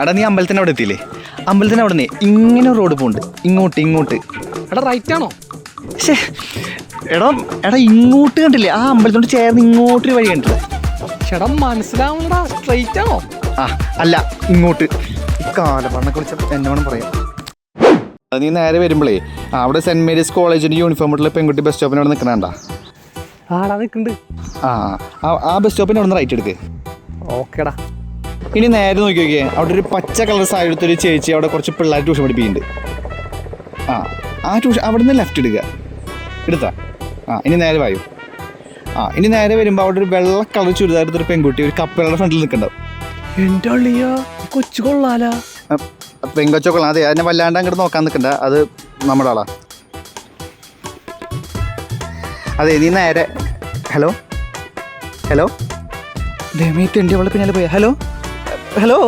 എടാ നീ അമ്പലത്തിൻ്റെ അവിടെ എത്തിയില്ലേ? അമ്പലത്തിൻ്റെ അവിടെ നിന്ന് ഇങ്ങനെ റോഡ് പോകുന്നുണ്ട്, ഇങ്ങോട്ട്. എടാ റൈറ്റ് ആണോ? പക്ഷേ എടാ ഇങ്ങോട്ട് കണ്ടില്ലേ? ആ അമ്പലത്തോട് ചേർന്ന് ഇങ്ങോട്ടൊരു വഴി കണ്ടില്ല. ചേട്ടാ മനസ്സിലാവുന്നടാ, സ്ട്രൈറ്റ് ആണോ? അല്ല ഇങ്ങോട്ട്. കാലപ്പണ്ണൊക്കെ വിളിച്ച എന്നെ വേണം പറയാം. അത് നീ നേരെ വരുമ്പോഴേ അവിടെ സെൻറ് മേരീസ് കോളേജിൻ്റെ യൂണിഫോം ഇട്ടുള്ള പെൺകുട്ടി ബസ് സ്റ്റോപ്പിന് അവിടെ നിൽക്കണേണ്ട. ആടാ നിൽക്കുന്നുണ്ട്. ആ ബസ് സ്റ്റോപ്പിൻ്റെ അവിടെ നിന്ന് റൈറ്റ് എടുക്ക്. ഓക്കേടാ. ഇനി നേരെ നോക്കി നോക്കിയേ, അവിടെ ഒരു പച്ച കളർ സാരി എടുത്തൊരു ചേച്ചി അവിടെ കുറച്ച് പിള്ളേർ ട്യൂഷൻ പഠിപ്പിക്കുന്നുണ്ട്. ആ ട്യൂഷൻ അവിടെ നിന്ന് ലെഫ്റ്റ് എടുത്താ. ഇനി നേരെ വായു. ഇനി നേരെ വരുമ്പോൾ അവിടെ ഒരു വെള്ള കളർ ചുരിദാർ എടുത്തൊരു പെൺകുട്ടി ഒരു കപ്പലുടെ ഫ്രണ്ടിൽ നിൽക്കണ്ടാവും. എൻ്റെ അള്ളിയാ കൊച്ചു കൊള്ളാലാ. പെങ്കൊച്ചൊക്കെ അതെ, അതിനെ വല്ലാണ്ട് അങ്ങോട്ട് നോക്കാൻ നിൽക്കണ്ട, അത് നമ്മുടെ ആളാ. അതെ നീ നേരെ ഹലോ ദൈവമേ തെണ്ടി അവളെ പിന്നാലെ പോയാ. ഹലോ